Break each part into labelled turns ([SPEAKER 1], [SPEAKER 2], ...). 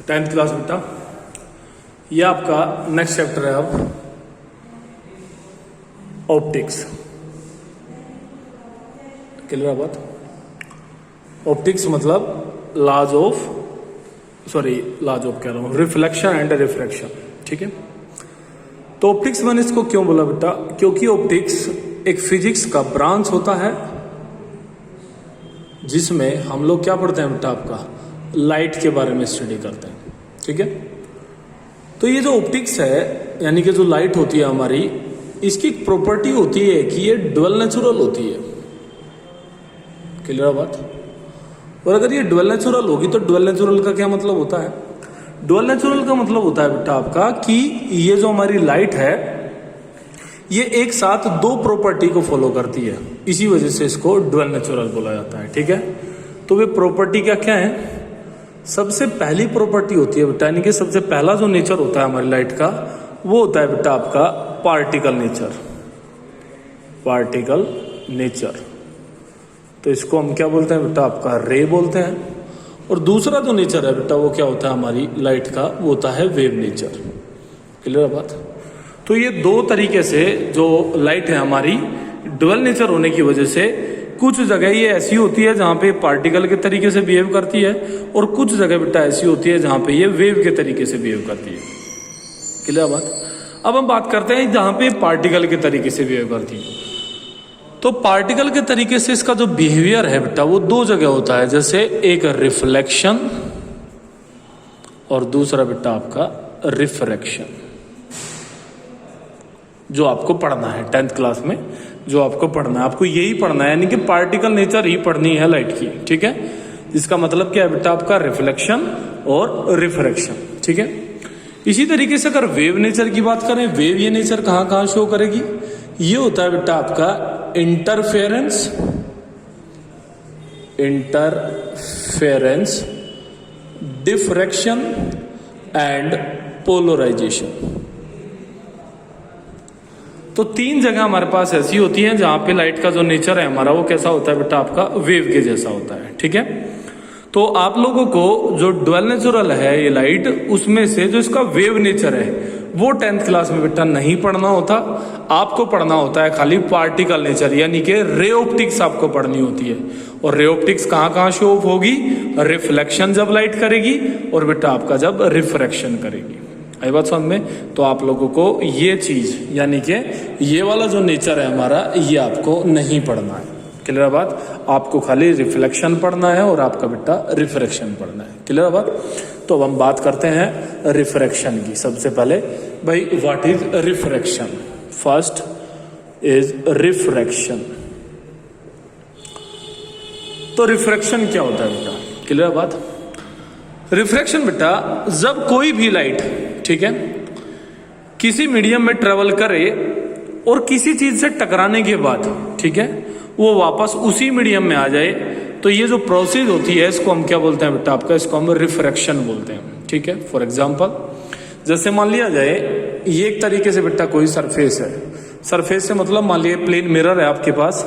[SPEAKER 1] 10th class बेटा, ये आपका नेक्स्ट चैप्टर है अब ऑप्टिक्स। क्लियर है बात? ऑप्टिक्स मतलब लाज ऑफ कह रहा हूं, रिफ्लेक्शन एंड रिफ्रैक्शन। ठीक है, तो ऑप्टिक्स मैंने इसको क्यों बोला बेटा, क्योंकि ऑप्टिक्स एक फिजिक्स का ब्रांच होता है जिसमें हम लोग क्या पढ़ते हैं बेटा, आपका लाइट के बारे में स्टडी करते हैं। ठीक है, तो ये जो ऑप्टिक्स है यानी कि जो लाइट होती है हमारी, इसकी एक प्रॉपर्टी होती है कि ये डुअल नेचुरल होती है। क्लियर है बात? और अगर ये डुअल नेचुरल होगी तो डुअल नेचुरल का क्या मतलब होता है? डुअल नेचुरल का मतलब होता है बेटा आपका कि ये जो हमारी लाइट है ये एक साथ दो प्रॉपर्टी को फॉलो करती है, इसी वजह से इसको डुअल नेचुरल बोला जाता है। ठीक है, तो वे प्रॉपर्टी क्या है? सबसे पहली प्रॉपर्टी होती है बेटा, यानी कि सबसे पहला जो नेचर होता है हमारी लाइट का वो होता है बेटा आपका पार्टिकल नेचर। तो इसको हम क्या बोलते हैं बेटा, आपका रे बोलते हैं। और दूसरा जो नेचर है बेटा वो क्या होता है हमारी लाइट का, वो होता है वेव नेचर। क्लियर है बात? तो ये दो तरीके से जो लाइट है हमारी, डुअल नेचर होने की वजह से कुछ जगह ये ऐसी होती है जहां पे पार्टिकल के तरीके से बिहेव करती है, और कुछ जगह बेटा ऐसी होती है जहां पे ये वेव के तरीके से बिहेव करती है। क्लियर बात? अब हम बात करते हैं जहां पे पार्टिकल के तरीके से बिहेव करती है। तो पार्टिकल के तरीके से इसका जो बिहेवियर है बेटा वो दो जगह होता है, जैसे एक रिफ्लेक्शन और दूसरा बेटा आपका रिफ्रैक्शन, जो आपको पढ़ना है 10th क्लास में। जो आपको पढ़ना है, आपको यही पढ़ना है, यानी कि पार्टिकल नेचर ही पढ़नी है लाइट की। ठीक है, इसका मतलब क्या है बेटा आपका, रिफ्लेक्शन और रिफ्रैक्शन। ठीक है, इसी तरीके से अगर वेव नेचर की बात करें, वेव ये नेचर कहां कहां शो करेगी? ये होता है बेटा आपका इंटरफेरेंस, डिफ्रैक्शन एंड पोलराइजेशन। तो तीन जगह हमारे पास ऐसी होती हैं जहां पे लाइट का जो नेचर है हमारा वो कैसा होता है बेटा, आपका वेव के जैसा होता है। ठीक है, तो आप लोगों को जो डुअल नेचुरल है ये लाइट, उसमें से जो इसका वेव नेचर है वो 10th क्लास में बेटा नहीं पढ़ना होता। आपको पढ़ना होता है खाली पार्टिकल नेचर, यानी कि रे ऑप्टिक्स आपको पढ़नी होती है। और रे ऑप्टिक्स कहां कहां शो ऑफ होगी? रिफ्लेक्शन जब लाइट करेगी, और बेटा आपका जब रिफ्रैक्शन करेगी। आई बात समझ में? तो आप लोगों को ये चीज यानी कि ये वाला जो नेचर है हमारा, ये आपको नहीं पढ़ना है। क्लियर बात? आपको खाली रिफ्लेक्शन पढ़ना है और आपका बेटा रिफ्रैक्शन पढ़ना है। क्लियर बात? तो अब हम बात करते हैं रिफ्रैक्शन की। सबसे पहले भाई what is refraction? First is refraction. तो रिफ्रैक्शन क्या होता है बेटा? क्लियर बात? रिफ्रैक्शन बेटा जब कोई भी लाइट, ठीक है, किसी मीडियम में ट्रेवल करे और किसी चीज से टकराने के बाद, ठीक है, वो वापस उसी मीडियम में आ जाए, तो ये जो प्रोसेस होती है इसको हम क्या बोलते हैं बेटा आपका, इसको हम रिफ्रैक्शन बोलते हैं। ठीक है, फॉर एग्जांपल जैसे मान लिया जाए ये एक तरीके से बेटा कोई सरफेस है, सरफेस से मतलब मान लिया प्लेन मिरर है आपके पास,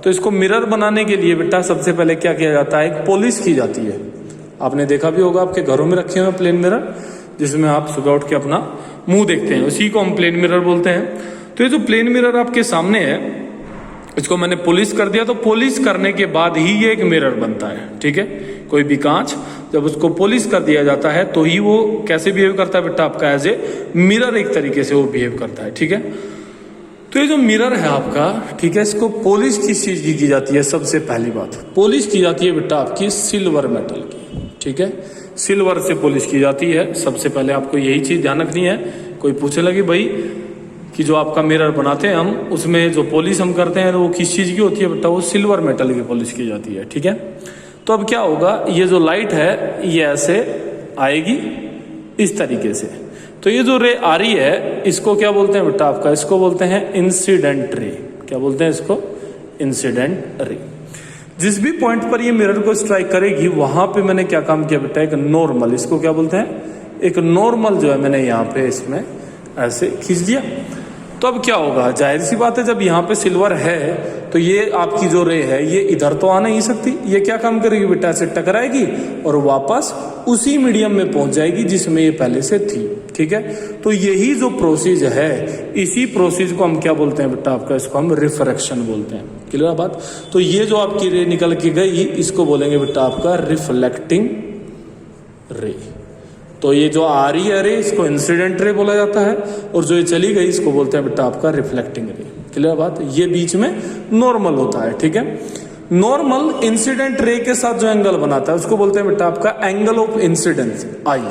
[SPEAKER 1] तो इसको मिरर बनाने के लिए बेटा सबसे पहले क्या किया जाता है, एक पॉलिश की जाती है। आपने देखा भी होगा आपके घरों में रखे हुए प्लेन मिरर, जिसमें आप सुबह उठ के अपना मुंह देखते हैं, उसी को हम प्लेन मिरर बोलते हैं। तो ये जो प्लेन मिरर आपके सामने है, इसको मैंने पॉलिश कर दिया, तो पॉलिश करने के बाद ही ये एक मिरर बनता है। ठीक है, कोई भी कांच जब उसको पॉलिश कर दिया जाता है तो ही वो कैसे बिहेव करता है बेटा आपका, एज ए मिरर एक तरीके से वो बिहेव करता है। ठीक है, तो ये जो मिरर है आपका, ठीक है, इसको पॉलिश किस चीज की जाती है? सबसे पहली बात पॉलिश की जाती है बेटा आपकी सिल्वर मेटल की। ठीक है, सिल्वर से पॉलिश की जाती है। सबसे पहले आपको यही चीज ध्यान रखनी है। कोई पूछे लगी भाई कि जो आपका मिरर बनाते हैं हम, उसमें जो पॉलिश हम करते हैं वो किस चीज की होती है बेटा? वो सिल्वर मेटल की पॉलिश की जाती है। ठीक है, तो अब क्या होगा, ये जो लाइट है ये ऐसे आएगी इस तरीके से, तो ये जो रे आ रही है इसको क्या बोलते हैं बेटा आपका, इसको बोलते हैं इंसिडेंट रे। क्या बोलते हैं इसको? Incident ray. जिस भी पॉइंट पर ये मिरर को स्ट्राइक करेगी वहां पे मैंने क्या काम किया बेटा, एक नॉर्मल, इसको क्या बोलते हैं, एक नॉर्मल जो है मैंने यहाँ पे इसमें ऐसे खींच दिया। तो अब क्या होगा, जाहिर सी बात है जब यहाँ पे सिल्वर है तो ये आपकी जो रे है ये इधर तो आ नहीं सकती, ये क्या काम करेगी बेटा, ऐसे टकराएगी और वापस उसी मीडियम में पहुंच जाएगी जिसमें ये पहले से थी। ठीक है, तो यही जो प्रोसेस है, इसी प्रोसेस को हम क्या बोलते हैं बेटा, आपका इसको हम रिफ्रैक्शन बोलते हैं। क्लियर है बात। तो ये जो आपकी रे निकल के गई इसको बोलेंगे बेटा आपका रिफ्लेक्टिंग रे। तो ये जो आ रही है रे इसको इंसिडेंट रे बोला जाता है, और जो ये चली गई इसको बोलते हैं बेटा आपका रिफ्लेक्टिंग रे। क्लियर बात। ये बीच में नॉर्मल होता है। ठीक है, नॉर्मल इंसिडेंट रे के साथ जो एंगल बनाता है उसको बोलते हैं बेटा आपका एंगल ऑफ इंसिडेंस आई,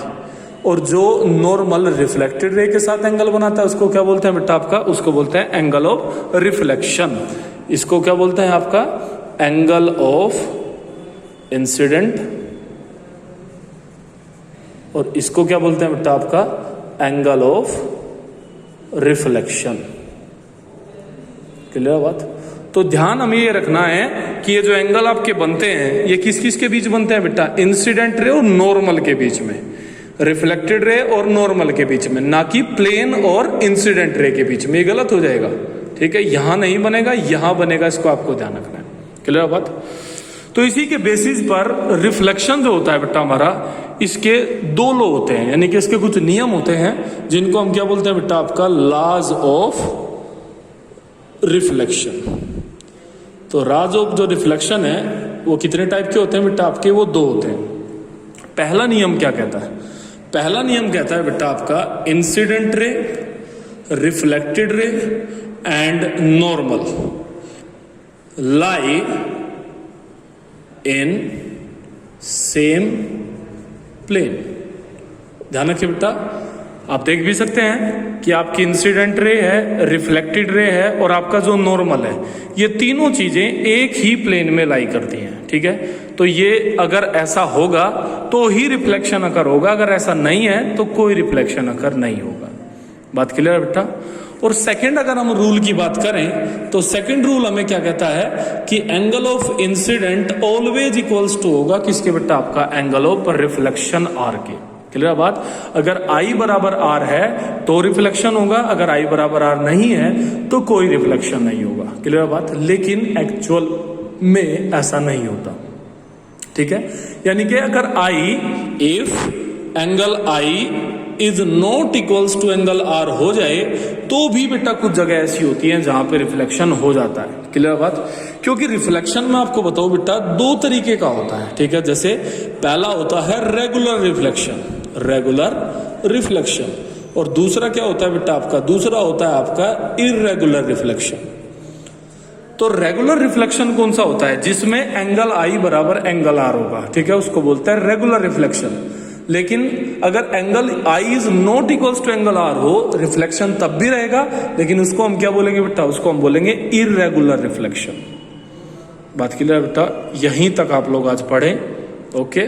[SPEAKER 1] और जो नॉर्मल रिफ्लेक्टेड रे के साथ एंगल बनाता है उसको क्या बोलते हैं बेटा आपका, उसको बोलते हैं एंगल ऑफ रिफ्लेक्शन। इसको क्या बोलते हैं आपका, एंगल ऑफ इंसिडेंट, और इसको क्या बोलते हैं बेटा आपका एंगल ऑफ रिफ्लेक्शन। क्लियर बात। तो ध्यान हमें ये रखना है कि ये जो एंगल आपके बनते हैं ये किस किस के बीच बनते हैं बेटा, इंसिडेंट रे और नॉर्मल के बीच में, रिफ्लेक्टेड रे और नॉर्मल के बीच में, ना कि प्लेन और इंसिडेंट रे के बीच में। ये गलत हो जाएगा। ठीक है, यहां नहीं बनेगा, यहां बनेगा, इसको आपको ध्यान रखना है। क्लियर बात। तो इसी के बेसिस पर रिफ्लेक्शन जो होता है बेटा हमारा, इसके दो लॉ होते हैं, यानी कि इसके कुछ नियम होते हैं जिनको हम क्या बोलते हैं बेटा आपका लॉज ऑफ रिफ्लेक्शन। तो लॉज ऑफ जो रिफ्लेक्शन है वो कितने टाइप के होते हैं बेटा आपके, वो दो होते हैं। पहला नियम क्या कहता है, पहला नियम कहता है बेटा आपका incident ray, reflected ray and normal lie in same plane. ध्यान रखिए बेटा, आप देख भी सकते हैं कि आपकी इंसिडेंट रे है, रिफ्लेक्टेड रे है और आपका जो नॉर्मल है, ये तीनों चीजें एक ही प्लेन में लाई करती हैं। ठीक है, तो ये अगर ऐसा होगा तो ही रिफ्लेक्शन अकर होगा, अगर ऐसा नहीं है तो कोई रिफ्लेक्शन अकर नहीं होगा। बात क्लियर है बेटा। और सेकंड अगर हम रूल की बात करें तो सेकंड रूल हमें क्या कहता है कि angle of incident always equals to होगा किसके बेटा, आपका एंगल ऑफ रिफ्लेक्शन आर के। क्लियर बात। अगर आई बराबर आर है तो रिफ्लेक्शन होगा, अगर आई बराबर आर नहीं है तो कोई रिफ्लेक्शन नहीं होगा। क्लियर बात। लेकिन एक्चुअल में ऐसा नहीं होता। ठीक है, यानी कि अगर I, if angle I is not equals to angle R हो जाए तो भी बेटा कुछ जगह ऐसी होती है जहां पे रिफ्लेक्शन हो जाता है। क्लियर बात। क्योंकि रिफ्लेक्शन में आपको बताओ बेटा दो तरीके का होता है। ठीक है, जैसे पहला होता है रेगुलर रिफ्लेक्शन, रेगुलर रिफ्लेक्शन, और दूसरा क्या होता है बेटा आपका, दूसरा होता है आपका इर्रेगुलर रिफ्लेक्शन। तो रेगुलर रिफ्लेक्शन कौन सा होता है, जिसमें एंगल आई बराबर एंगल आर होगा। ठीक है, उसको बोलते हैं रेगुलर रिफ्लेक्शन। लेकिन अगर angle I is not equals to angle R हो, रिफ्लेक्शन तब भी रहेगा, लेकिन उसको हम क्या बोलेंगे बेटा, उसको हम बोलेंगे इर्रेगुलर रिफ्लेक्शन। बात क्लियर है बेटा। यहीं तक आप लोग आज पढ़े। ओके।